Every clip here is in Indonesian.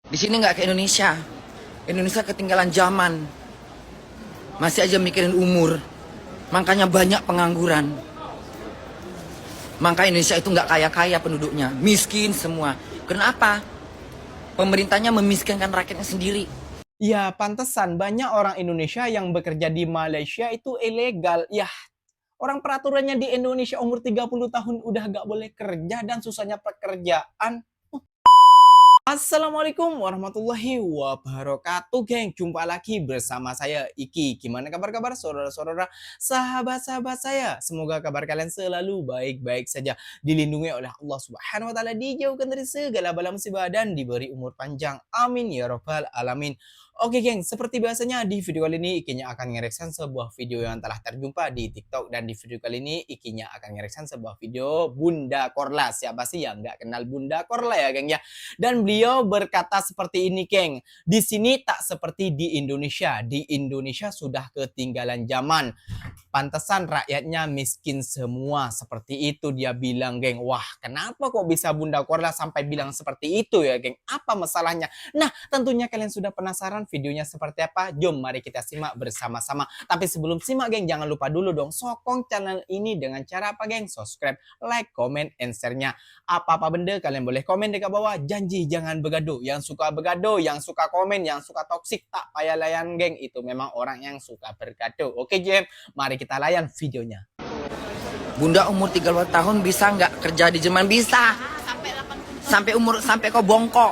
Di sini nggak kayak Indonesia. Indonesia ketinggalan zaman. Masih aja mikirin umur. Makanya banyak pengangguran. Maka Indonesia itu nggak kaya-kaya penduduknya. Miskin semua. Kenapa? Pemerintahnya memiskinkan rakyatnya sendiri. Ya, pantesan banyak orang Indonesia yang bekerja di Malaysia itu ilegal. Ya, orang peraturannya di Indonesia umur 30 tahun udah gak boleh kerja dan susahnya pekerjaan. Assalamualaikum warahmatullahi wabarakatuh, geng. Jumpa lagi bersama saya, Iki. Gimana kabar-kabar saudara-saudara, sahabat-sahabat saya? Semoga kabar kalian selalu baik-baik saja, dilindungi oleh Allah Subhanahu wa taala, dijauhkan dari segala bala musibah dan diberi umur panjang. Amin ya rabbal alamin. Oke, geng, seperti biasanya di video kali ini Ikinya akan ngereaction sebuah video yang telah terjumpa di TikTok, dan di video kali ini Ikinya akan ngereaction sebuah video Bunda Korla. Siapa sih yang nggak kenal Bunda Korla ya, geng ya? Dan beliau berkata seperti ini, geng. Di sini tak seperti di Indonesia. Di Indonesia sudah ketinggalan zaman. Pantesan rakyatnya miskin semua. Seperti itu dia bilang, geng. Wah, kenapa kok bisa Bunda Korla sampai bilang seperti itu ya, geng? Apa masalahnya? Nah, tentunya kalian sudah penasaran videonya seperti apa? Jom mari kita simak bersama-sama. Tapi sebelum simak, geng, jangan lupa dulu dong sokong channel ini dengan cara apa, geng? Subscribe, like, comment, and share-nya. Apa-apa benda kalian boleh komen dekat bawah. Janji jangan begaduh. Yang suka begaduh, yang suka komen, yang suka toksik, tak payah layan, geng. Itu memang orang yang suka bergaduh. Oke, Jem, mari kita layan videonya. Bunda umur 30 tahun bisa nggak kerja di Jerman? Bisa. Sampai kau bongkok.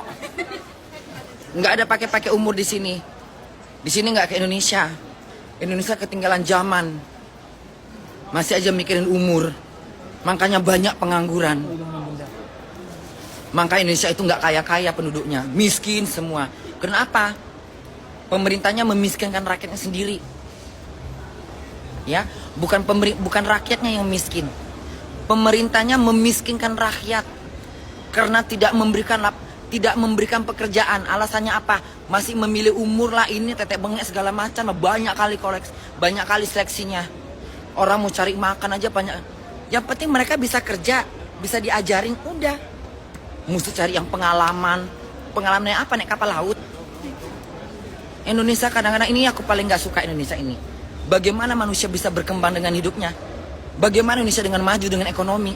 Nggak ada pakai umur di sini. Di sini nggak kayak Indonesia. Indonesia ketinggalan zaman. Masih aja mikirin umur. Makanya banyak pengangguran. Maka Indonesia itu nggak kaya-kaya penduduknya. Miskin semua. Kenapa? Pemerintahnya memiskinkan rakyatnya sendiri. Ya, bukan rakyatnya yang miskin. Pemerintahnya memiskinkan rakyat karena tidak memberikan pekerjaan. Alasannya apa? Masih memilih umur lah, ini tetek bengek segala macam. Banyak kali seleksinya. Orang mau cari makan aja banyak. Yang penting mereka bisa kerja, bisa diajarin, udah. Mesti cari yang pengalamannya apa, naik kapal laut. Indonesia kadang-kadang ini aku paling nggak suka Indonesia ini. Bagaimana manusia bisa berkembang dengan hidupnya? Bagaimana Indonesia dengan maju dengan ekonomi?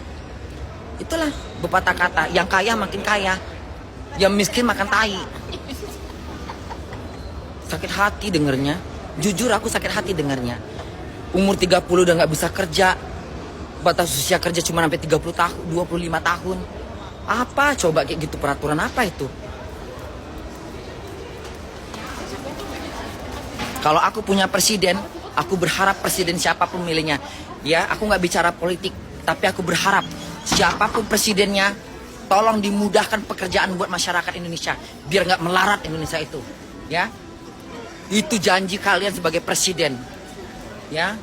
Itulah pepatah kata, yang kaya makin kaya, yang miskin makan tai. Sakit hati dengernya. Jujur aku sakit hati dengernya. Umur 30 udah nggak bisa kerja. Batas usia kerja cuma sampai 30 tahun, 25 tahun. Apa coba kayak gitu, peraturan apa itu? Kalau aku punya presiden, aku berharap presiden siapapun milihnya. Ya, aku nggak bicara politik, tapi aku berharap siapapun presidennya, tolong dimudahkan pekerjaan buat masyarakat Indonesia, biar nggak melarat Indonesia itu. Ya, itu janji kalian sebagai presiden. Ya,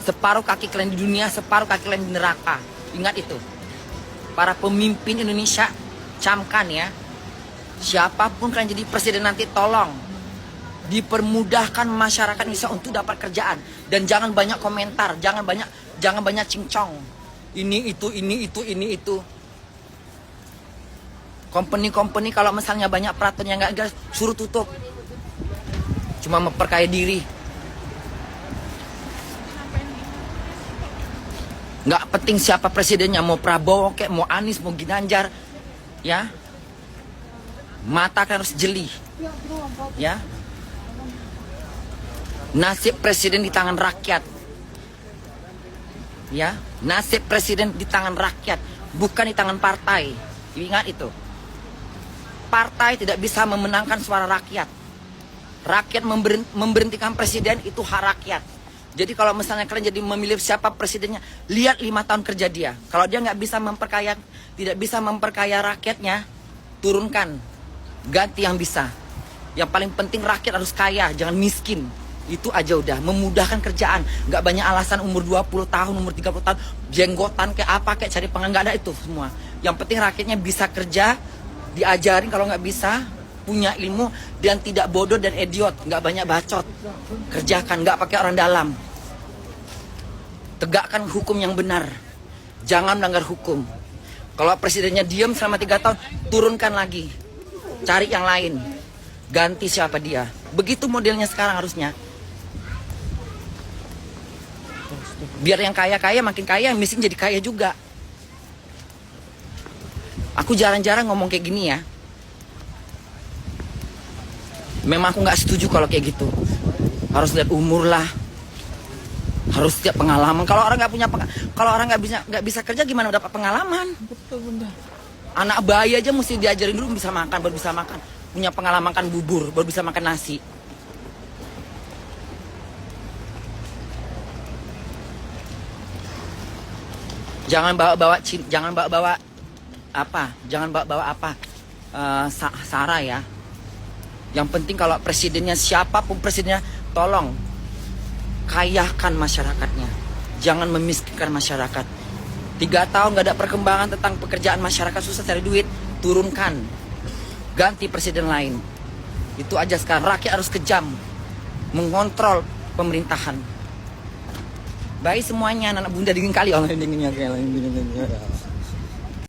separuh kaki kalian di dunia, separuh kaki kalian di neraka. Ingat itu. Para pemimpin Indonesia, camkan ya. Siapapun kalian jadi presiden nanti, tolong dipermudahkan masyarakat Indonesia untuk dapat kerjaan, dan jangan banyak komentar, jangan banyak cincong. Ini itu. Company kalau misalnya banyak peraturan yang nggak suruh tutup. Cuma memperkaya diri. Nggak penting siapa presidennya, mau Prabowo kayak mau Anies, mau Ginanjar, ya. Mata kan harus jeli, ya. Nasib presiden di tangan rakyat, ya. Nasib presiden di tangan rakyat, bukan di tangan partai. Ingat itu. Partai tidak bisa memenangkan suara rakyat. Rakyat memberhentikan presiden, itu hak rakyat. Jadi kalau misalnya kalian jadi memilih siapa presidennya, lihat 5 tahun kerja dia. Kalau dia nggak bisa tidak bisa memperkaya rakyatnya, turunkan, ganti yang bisa. Yang paling penting rakyat harus kaya, jangan miskin. Itu aja udah, memudahkan kerjaan. Nggak banyak alasan umur 20 tahun, umur 30 tahun, jenggotan kayak apa, kayak cari pengangguran, nggak ada itu semua. Yang penting rakyatnya bisa kerja, diajarin, kalau nggak bisa, punya ilmu, dan tidak bodoh dan idiot, nggak banyak bacot. Kerjakan, nggak pakai orang dalam. Tegakkan hukum yang benar. Jangan melanggar hukum. Kalau presidennya diam selama 3 tahun, turunkan lagi. cari yang lain, ganti siapa dia. Begitu modelnya sekarang harusnya. Biar yang kaya-kaya makin kaya, yang miskin jadi kaya juga. Aku jarang-jarang ngomong kayak gini ya. Memang aku nggak setuju kalau kayak gitu. Harus lihat umur lah, harus lihat pengalaman. Kalau orang nggak punya, kalau orang nggak bisa kerja, gimana dapat pengalaman? Betul bunda. Anak bayi aja mesti diajarin dulu bisa makan, baru bisa makan. Punya pengalaman makan bubur, baru bisa makan nasi. Jangan bawa-bawa apa, Sarah ya. Yang penting kalau presidennya, siapapun presidennya, tolong kayakan masyarakatnya. Jangan memiskinkan masyarakat. 3 tahun gak ada perkembangan tentang pekerjaan masyarakat, susah cari duit, turunkan. Ganti presiden lain. Itu aja sekarang. Rakyat harus kejam mengontrol pemerintahan. Baik semuanya, anak bunda dingin kali.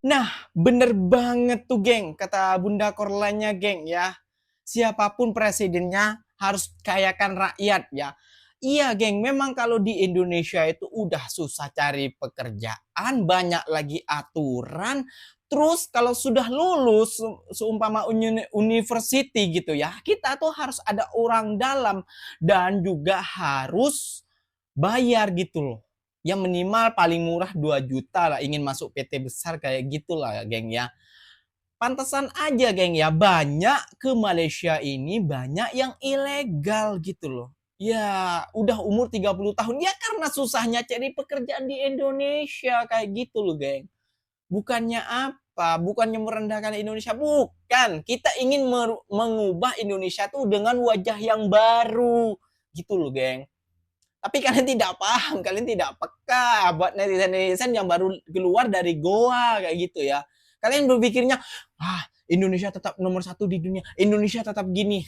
Nah, bener banget tuh geng, kata Bunda Korlanya geng ya. Siapapun presidennya harus kayakan rakyat ya. Iya geng, memang kalau di Indonesia itu udah susah cari pekerjaan, banyak lagi aturan. Terus kalau sudah lulus, seumpama university gitu ya, kita tuh harus ada orang dalam dan juga harus bayar gitu loh. Yang minimal paling murah 2 juta lah, ingin masuk PT besar kayak gitulah geng ya. Pantesan aja geng ya, banyak ke Malaysia ini banyak yang ilegal gitu loh. Ya udah umur 30 tahun ya karena susahnya cari pekerjaan di Indonesia kayak gitu loh geng. Bukannya apa, bukannya merendahkan Indonesia, bukan. Kita ingin mengubah Indonesia tuh dengan wajah yang baru gitu loh geng. Tapi kalian tidak paham, kalian tidak peka buat netizen-netizen yang baru keluar dari Goa kayak gitu ya. Kalian berpikirnya, Indonesia tetap nomor 1 di dunia, Indonesia tetap gini.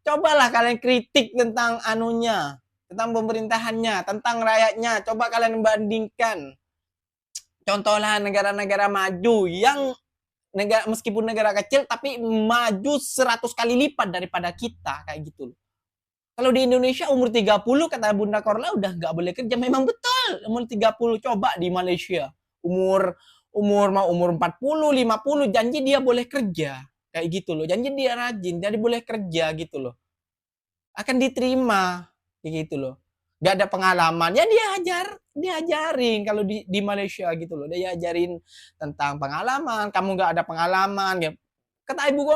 Cobalah kalian kritik tentang anunya, tentang pemerintahannya, tentang rakyatnya. Coba kalian bandingkan. Contohlah negara-negara maju yang meskipun negara kecil tapi maju 100 kali lipat daripada kita kayak gitu loh. Kalau di Indonesia umur 30 kata Bunda Korla udah nggak boleh kerja. Memang betul umur 30. Coba di Malaysia umur 40, 50 janji dia boleh kerja. Kayak gitu loh. Janji dia rajin, jadi boleh kerja gitu loh. Akan diterima kayak gitu loh. Gak ada pengalaman. Ya diajarin kalau di Malaysia gitu loh. Dia ajarin tentang pengalaman. Kamu gak ada pengalaman ya. Kata ibu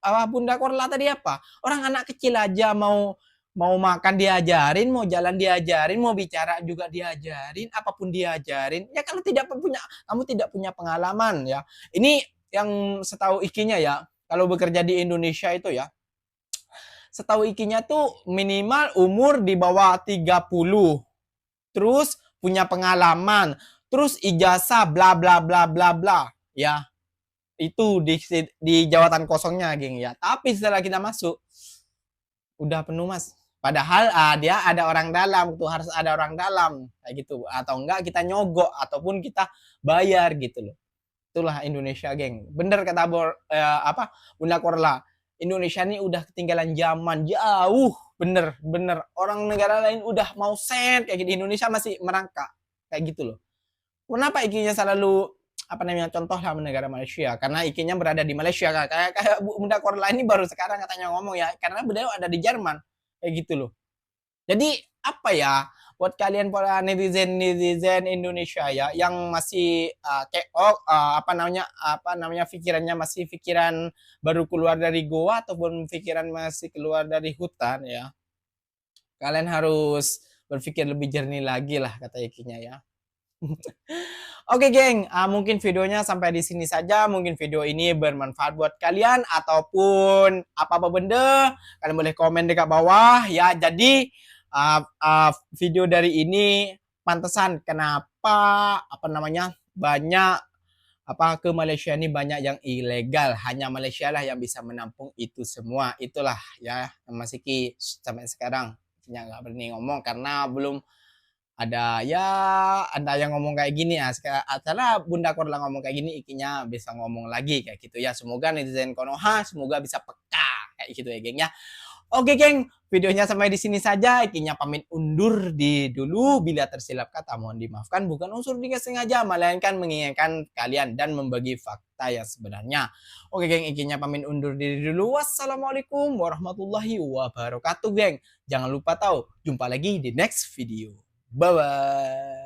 Bunda Korla tadi apa? Orang anak kecil aja mau makan diajarin, mau jalan diajarin, mau bicara juga diajarin, apapun diajarin. Ya kalau kamu tidak punya pengalaman ya. Ini yang setahu ikinya ya, kalau bekerja di Indonesia itu ya, setahu ikinya tuh minimal umur di bawah 30. Terus punya pengalaman, terus ijazah bla bla bla bla bla ya. Itu di jawatan kosongnya geng ya. Tapi setelah kita masuk udah penuh mas. Padahal dia ada orang dalam tuh, harus ada orang dalam kayak gitu, atau enggak kita nyogok ataupun kita bayar gitu loh. Itulah Indonesia geng. Bener kata Bunda Korla. Indonesia ini udah ketinggalan zaman jauh. Bener orang negara lain udah mau set kayak gitu, Indonesia masih merangkak kayak gitu loh. Kenapa ikinya selalu contoh lah negara Malaysia, karena ikinya berada di Malaysia kayak Bunda Korla ini baru sekarang katanya ngomong ya, karena beliau ada di Jerman kayak gitu loh. Jadi apa ya buat kalian para netizen Indonesia ya yang masih pikirannya masih pikiran baru keluar dari goa ataupun pikiran masih keluar dari hutan ya, kalian harus berpikir lebih jernih lagi lah kata ikinya ya. Oke geng, mungkin videonya sampai di sini saja. Mungkin video ini bermanfaat buat kalian ataupun apa-apa benda, kalian boleh komen dekat bawah ya. Jadi video dari ini pantesan kenapa banyak ke Malaysia ini banyak yang ilegal. Hanya Malaysia lah yang bisa menampung itu semua. Itulah ya yang masih sampai sekarang nggak berani ngomong karena belum ada ya ada yang ngomong kayak gini ya setelah Bunda Korla ngomong kayak gini ikinya bisa ngomong lagi kayak gitu ya, semoga netizen Konoha semoga bisa peka kayak gitu ya geng ya. Oke geng, videonya sampai di sini saja. Ikinya pamit undur di dulu. Bila tersilap kata mohon dimaafkan. Bukan unsur tidak sengaja, melainkan mengingatkan kalian dan membagi fakta yang sebenarnya. Oke geng, ikinya pamit undur diri dulu. Wassalamualaikum warahmatullahi wabarakatuh geng. Jangan lupa tahu, jumpa lagi di next video. Bye-bye.